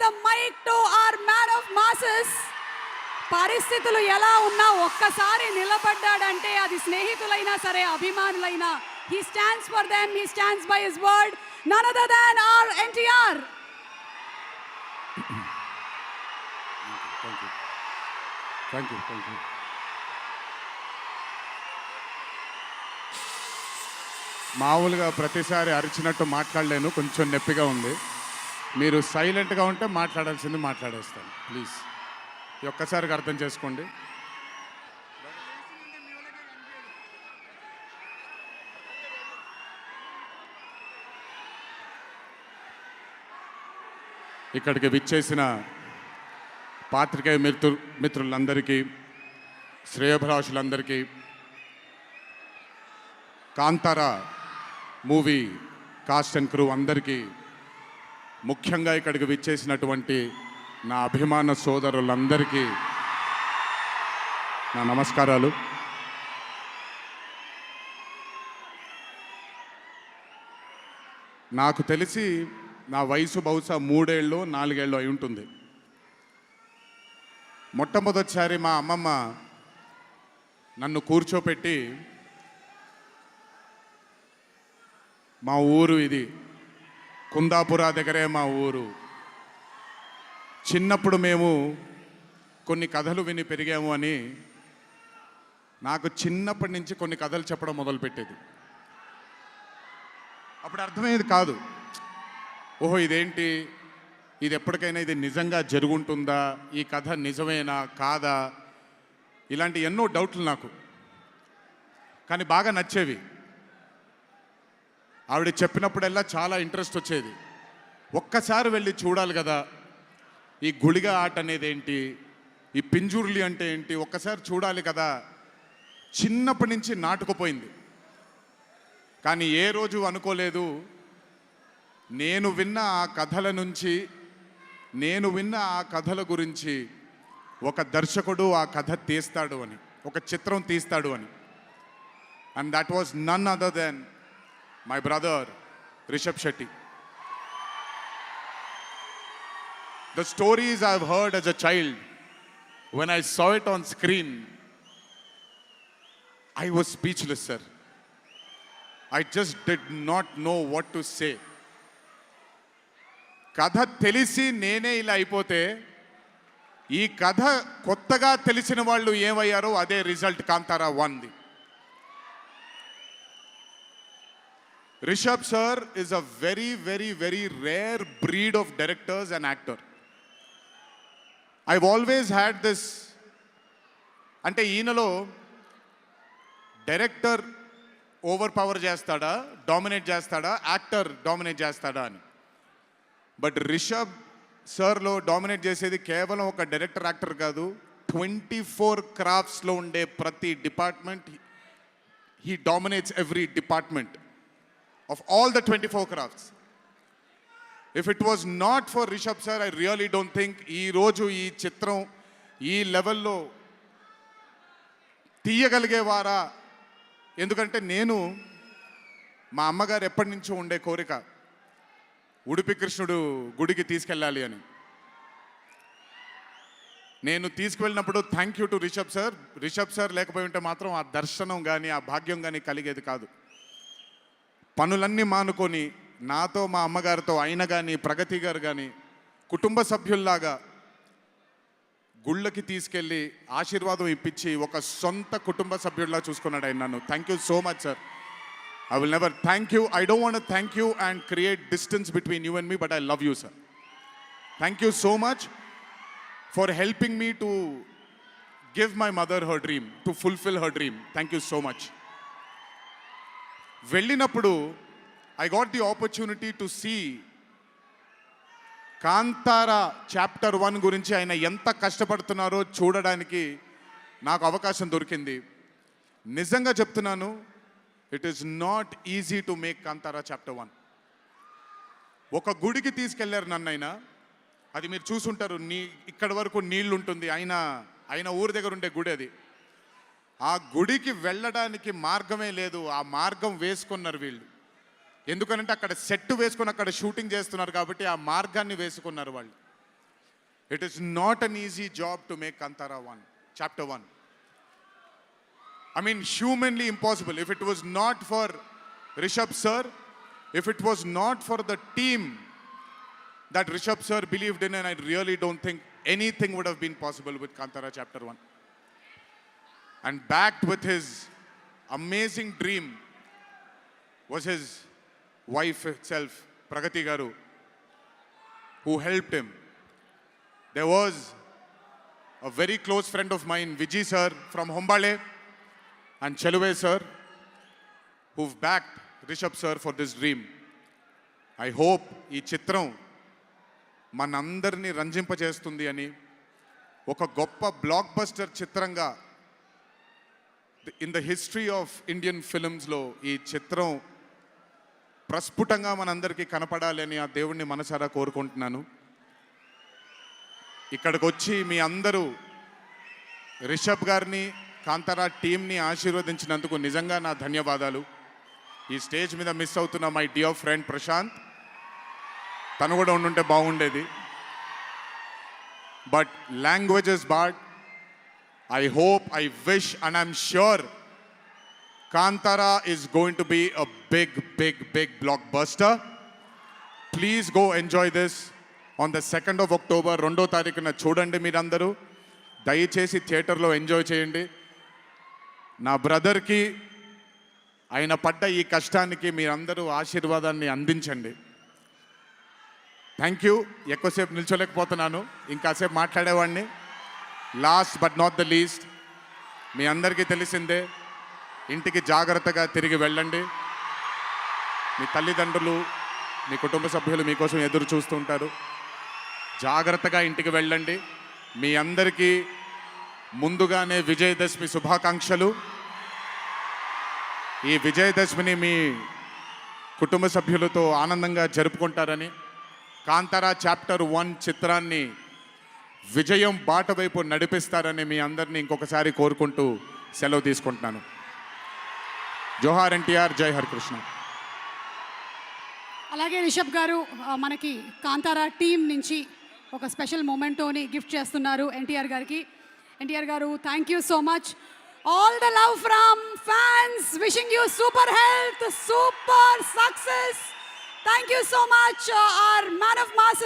the mic to our man of masses. పరిస్థితులు ఎలా ఉన్నా ఒక్కసారి నిలబడ్డాడంటే అది స్నేహితులైనా సరే అభిమానులైనా, he stands for them, he stands by his word, none other than our NTR. Thank you. మామూలుగా ప్రతిసారి అరిచినట్టు మాట్లాడలేను, కొంచెం నొప్పిగా ఉంది. మీరు సైలెంట్గా ఉంటే మాట్లాడాల్సింది మాట్లాడేస్తాను ప్లీజ్. ఒక్కసారిగా అర్థం చేసుకోండి. ఇక్కడికి విచ్చేసిన పాత్రికేయ మిత్రులందరికీ, శ్రేయోభిలాషులందరికీ, Kantara movie cast and crew అందరికీ, ముఖ్యంగా ఇక్కడికి విచ్చేసినటువంటి నా అభిమాన సోదరులందరికీ నా నమస్కారాలు. నాకు తెలిసి నా వయసు బహుశా 3 ఏళ్ళు 4 ఏళ్ళు అయి ఉంటుంది. మొట్టమొదటిసారి మా అమ్మమ్మ నన్ను కూర్చోపెట్టి, మా ఊరు ఇది కుందాపురా దగ్గరే మా ఊరు, చిన్నప్పుడు మేము కొన్ని కథలు విని పెరిగాము అని నాకు చిన్నప్పటి నుంచి కొన్ని కథలు చెప్పడం మొదలుపెట్టేది. అప్పుడు అర్థమయ్యేది కాదు, ఓహో ఇదేంటి, ఇది ఎప్పటికైనా ఇది నిజంగా జరుగుంటుందా, ఈ కథ నిజమేనా కాదా, ఇలాంటి ఎన్నో డౌట్లు నాకు. కానీ బాగా నచ్చేవి. ఆవిడ చెప్పినప్పుడల్లా చాలా ఇంట్రెస్ట్ వచ్చేది. ఒక్కసారి వెళ్ళి చూడాలి కదా, ఈ గుళిగ ఆట అనేది ఏంటి, ఈ పింజుర్లి అంటే ఏంటి, ఒక్కసారి చూడాలి కదా. చిన్నప్పటి నుంచి నాటుకుపోయింది. కానీ ఏ రోజు అనుకోలేదు నేను విన్న ఆ కథల నుంచి, నేను విన్న ఆ కథల గురించి ఒక దర్శకుడు ఆ కథ తీస్తాడు అని, ఒక చిత్రం తీస్తాడు అని. And that was none other than my brother Rishabh Shetty. The stories I've heard as a child, when I saw it on screen, I was speechless, sir. I just did not know what to say. కథ తెలిసి నేనే ఇలా అయిపోతే, ఈ కథ కొత్తగా తెలిసిన వాళ్ళు ఏమయ్యారో అదే రిజల్ట్ కాంతారా 1ది. Rishabh sir is a very, very, very rare breed of directors and actor. I've always had this, అంటే ఈయనలో డైరెక్టర్ ఓవర్ పవర్ చేస్తాడా, డామినేట్ చేస్తాడా, యాక్టర్ డామినేట్ చేస్తాడా అని. బట్ రిషబ్ సార్లో డామినేట్ చేసేది కేవలం ఒక డైరెక్టర్ యాక్టర్ కాదు, 24 క్రాఫ్ట్స్లో ఉండే ప్రతి department. He dominates every department of all the 24 crafts. If it was not for Rishabh sir, I really don't think ee roju ee chitram ee level lo తీయగలిగేవారా. ఎందుకంటే నేను మా అమ్మగారు ఎప్పటి నుంచో ఉండే కోరిక ఉడిపి కృష్ణుడు గుడికి తీసుకెళ్ళాలి అని. నేను తీసుకువెళ్ళినప్పుడు thank you to Rishabh sir లేకపోయి ఉంటే మాత్రం ఆ దర్శనం కానీ ఆ భాగ్యం కానీ కలిగేది కాదు. పనులన్నీ మానుకొని నాతో మా అమ్మగారితో ఆయన కానీ ప్రగతి గారు కానీ కుటుంబ సభ్యుల్లాగా గుళ్ళకి తీసుకెళ్ళి ఆశీర్వాదం ఇప్పించి ఒక సొంత కుటుంబ సభ్యుల్లా చూసుకున్నాడు ఆయన నన్ను. Thank you so much sir. I will never thank you, I don't want to thank you and create distance between you and me, but I love you sir. Thank you so much for helping me to give my mother her dream, to fulfil her dream. Thank you so much. వెళ్ళినప్పుడు I got the opportunity to see Kantara chapter 1 గురించి ఆయన ఎంత కష్టపడుతున్నారో చూడడానికి నాకు అవకాశం దొరికింది. నిజంగా చెప్తున్నాను, it is not easy to make Kantara chapter 1. ఒక గుడికి తీసుకెళ్లారు నన్నైనా, అది మీరు చూసుంటారు, ఇక్కడ వరకు నీళ్లు ఉంటుంది, ఆయన ఊరి దగ్గర ఉండే గుడి అది. ఆ గుడికి వెళ్ళడానికి మార్గమే లేదు, ఆ మార్గం వేసుకున్నారు వీళ్ళు. ఎందుకనంటే అక్కడ సెట్ వేసుకొని అక్కడ షూటింగ్ చేస్తున్నారు కాబట్టి ఆ మార్గాన్ని వేసుకున్నారు వాళ్ళు. It is not an easy job to make Kantara 1, chapter 1. I mean, humanly impossible. If it was not for Rishabh sir, if it was not for the team that Rishabh sir believed in, and I really don't think anything would have been possible with Kantara chapter 1. And backed with his amazing dream was his wife itself, Pragati Garu, who helped him. There was a very close friend of mine, Vijay sir from Hombale, and Cheluve sir, who've backed Rishabh sir for this dream. I hope ఈ చిత్రం మనందరినీ రంజింపజేస్తుంది అని, ఒక గొప్ప blockbuster చిత్రంగా in the history of Indian ఫిల్మ్స్లో ఈ చిత్రం ప్రస్ఫుటంగా మనందరికీ కనపడాలి అని ఆ దేవుణ్ణి మనసారా కోరుకుంటున్నాను. ఇక్కడికి వచ్చి మీ అందరూ రిషబ్ గారిని, కాంతారా టీంని ఆశీర్వదించినందుకు నిజంగా నా ధన్యవాదాలు. ఈ స్టేజ్ మీద మిస్ అవుతున్న మై డియర్ ఫ్రెండ్ ప్రశాంత్, తను కూడా ఉండుంటే బాగుండేది. But languages bad, I hope, I wish, and I'm sure Kantara is going to be a big, big, big blockbuster. Please go enjoy this on the 2nd of October. 2వ తారీఖున చూడండి మీరందరూ. దయచేసి థియేటర్లో ఎంజాయ్ చేయండి. నా బ్రదర్కి ఆయన పడ్డ ఈ కష్టానికి మీరందరూ ఆశీర్వాదాన్ని అందించండి. Thank you. ఎక్కువసేపు నిల్చోలేకపోతున్నాను, ఇంకాసేపు మాట్లాడేవాడిని. Last but not the least, మీ అందరికీ తెలిసిందే, ఇంటికి జాగ్రత్తగా తిరిగి వెళ్ళండి. మీ తల్లిదండ్రులు, మీ కుటుంబ సభ్యులు మీకోసం ఎదురు చూస్తుంటారు. జాగ్రత్తగా ఇంటికి వెళ్ళండి. మీ అందరికీ ముందుగానే విజయదశమి శుభాకాంక్షలు. ఈ విజయదశమిని మీ కుటుంబ సభ్యులతో ఆనందంగా జరుపుకుంటారని, కాంతారా చాప్టర్ 1 చిత్రాన్ని విజయం బాట వైపు నడిపిస్తారని మీ అందరినీ ఇంకొకసారి కోరుకుంటూ సెలవు తీసుకుంటున్నాను. జోహార్ ఎన్టీఆర్, జై హరికృష్ణ. అలాగే రిషబ్ గారు మనకి కాంతారా టీం నుంచి ఒక స్పెషల్ మొమెంటోని గిఫ్ట్ చేస్తున్నారు ఎన్టీఆర్ గారికి. ఎన్టీఆర్ గారు, thank you so much. All the love from fans, wishing you super health, super success. Thank you so much, hour man of masses.